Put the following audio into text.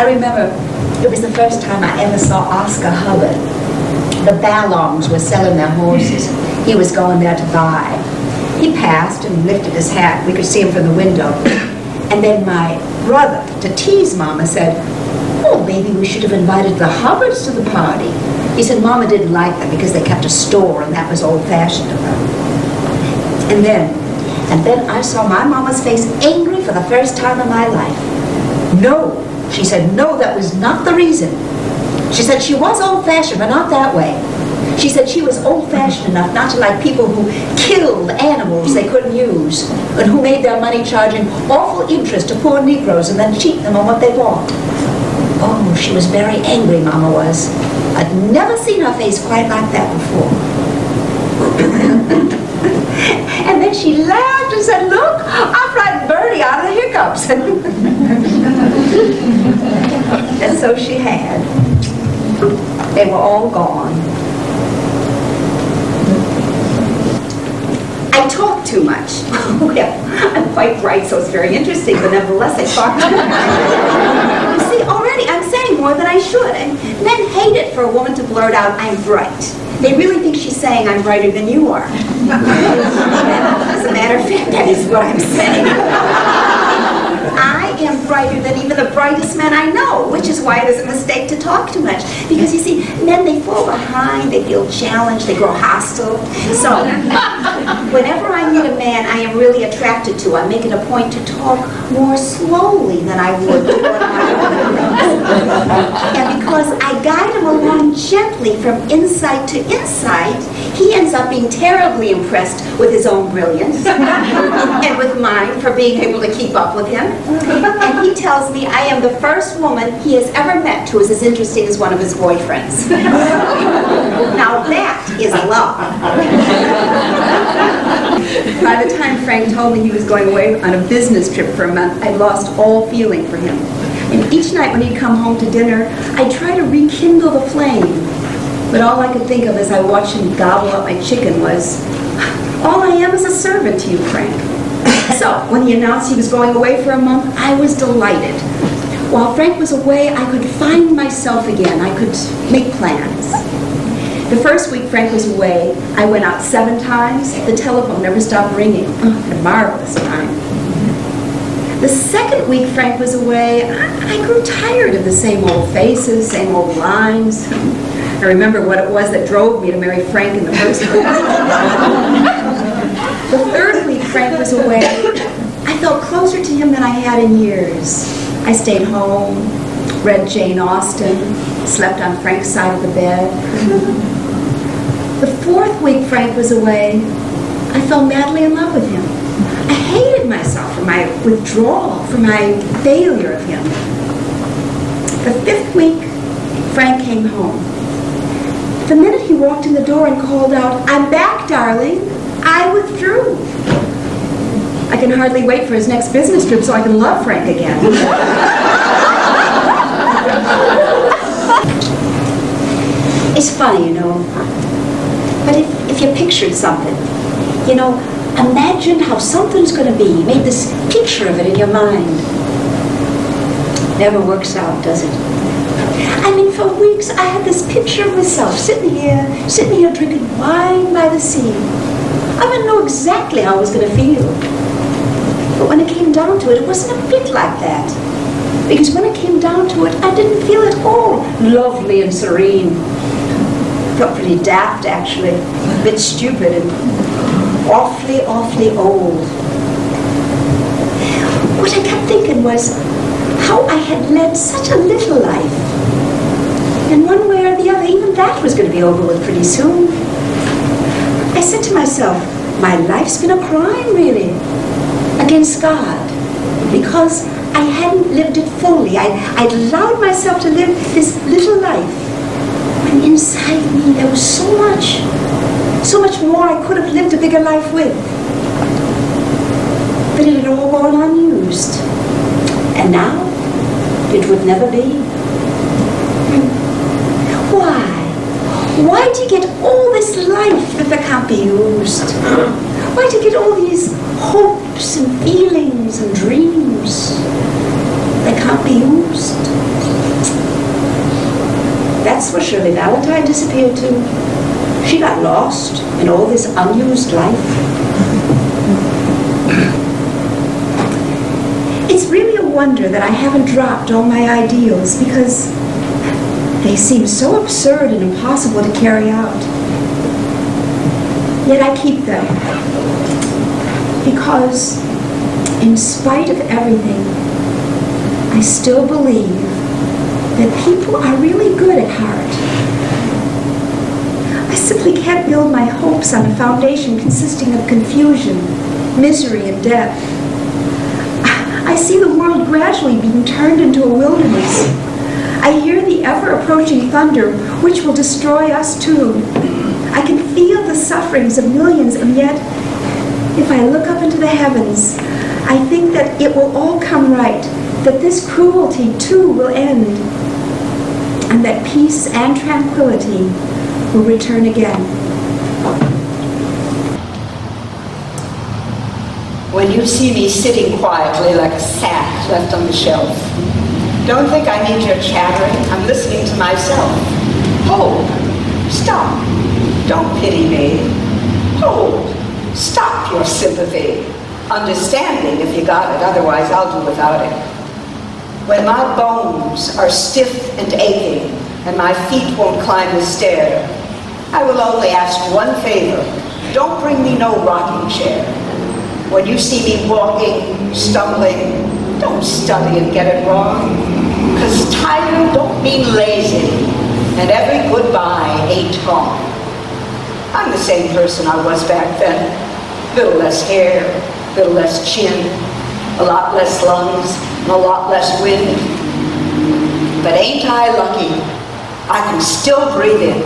I remember it was the first time I ever saw Oscar Hubbard. The Ballongs were selling their horses. He was going there to buy. He passed and lifted his hat. We could see him from the window. And then my brother, to tease Mama, said, "Oh, maybe we should have invited the Hubbards to the party." He said Mama didn't like them because they kept a store and that was old-fashioned of them. And then I saw my Mama's face angry for the first time in my life. No, she said, no, that was not the reason. She said she was old-fashioned, but not that way. She said she was old-fashioned enough not to like people who killed animals they couldn't use and who made their money charging awful interest to poor Negroes and then cheat them on what they bought. Oh, she was very angry, Mama was. I'd never seen her face quite like that before. And then she laughed and said, "Look, I'm frightened Bertie out of the hiccups." And so she had. They were all gone. I talk too much. Well, I'm quite bright, so it's very interesting, but nevertheless I talk too much. You see, already I'm saying more than I should, and men hate it for a woman to blurt out, "I'm bright." They really think she's saying, "I'm brighter than you are." As a matter of fact, that is what I'm saying. I am brighter than even the brightest men I know, which is why it is a mistake to talk too much. Because you see, men, they fall behind, they feel challenged, they grow hostile. So, whenever I meet a man I am really attracted to, I make it a point to talk more slowly than I would to one of my own friends. And because I guide him along gently from insight to insight, he ends up being terribly impressed with his own brilliance and with mine for being able to keep up with him. And he tells me I am the first woman he has ever met who is as interesting as one of his boyfriends. Now that is love. By the time Frank told me he was going away on a business trip for a month, I lost all feeling for him. And each night when he'd come home to dinner, I'd try to rekindle the flame. But all I could think of as I watched him gobble up my chicken was, "All I am is a servant to you, Frank." So, when he announced he was going away for a month, I was delighted. While Frank was away, I could find myself again. I could make plans. The first week Frank was away, I went out 7 times. The telephone never stopped ringing. Oh, what a marvelous time. The second week Frank was away, I grew tired of the same old faces, same old lines. I remember what it was that drove me to marry Frank in the first place. The third week Frank was away, I felt closer to him than I had in years. I stayed home, read Jane Austen, slept on Frank's side of the bed. The fourth week Frank was away, I fell madly in love with him. I hated myself for my withdrawal, for my failure of him. The fifth week, Frank came home. The minute he walked in the door and called out, "I'm back, darling," I withdrew. I can hardly wait for his next business trip so I can love Frank again. It's funny, you know, but if you pictured something, you know, imagine how something's going to be. You made this picture of it in your mind. Never works out, does it? I mean, for weeks I had this picture of myself sitting here drinking wine by the sea. I didn't know exactly how I was going to feel. But when it came down to it, it wasn't a bit like that. Because when it came down to it, I didn't feel at all lovely and serene. I felt pretty daft, actually. A bit stupid and awfully, awfully old. What I kept thinking was how I had led such a little life. And one way or the other, even that was going to be over with pretty soon. I said to myself, my life's been a crime, really, against God, because I hadn't lived it fully. I'd allowed myself to live this little life, when inside me there was so much more I could have lived a bigger life with. But it had all gone unused, and now it would never be. Why do you get all this life that can't be used? Why do you get all these hopes and feelings and dreams that can't be used? That's where Shirley Valentine disappeared to. She got lost in all this unused life. It's really a wonder that I haven't dropped all my ideals, because they seem so absurd and impossible to carry out. Yet I keep them, because in spite of everything, I still believe that people are really good at heart. I simply can't build my hopes on a foundation consisting of confusion, misery, and death. I see the world gradually being turned into a wilderness. I hear the ever-approaching thunder, which will destroy us too. I can feel the sufferings of millions, and yet, if I look up into the heavens, I think that it will all come right, that this cruelty too will end, and that peace and tranquility will return again. When you see me sitting quietly like a sack left on the shelf, don't think I need your chattering. I'm listening to myself. Hold. Stop. Don't pity me. Hold. Stop your sympathy. Understanding if you got it, otherwise I'll do without it. When my bones are stiff and aching and my feet won't climb the stair, I will only ask one favor. Don't bring me no rocking chair. When you see me walking, stumbling, don't study and get it wrong. 'Cause tired don't mean lazy, and every goodbye ain't gone. I'm the same person I was back then. Little less hair, little less chin, a lot less lungs, and a lot less wind. But ain't I lucky? I can still breathe in.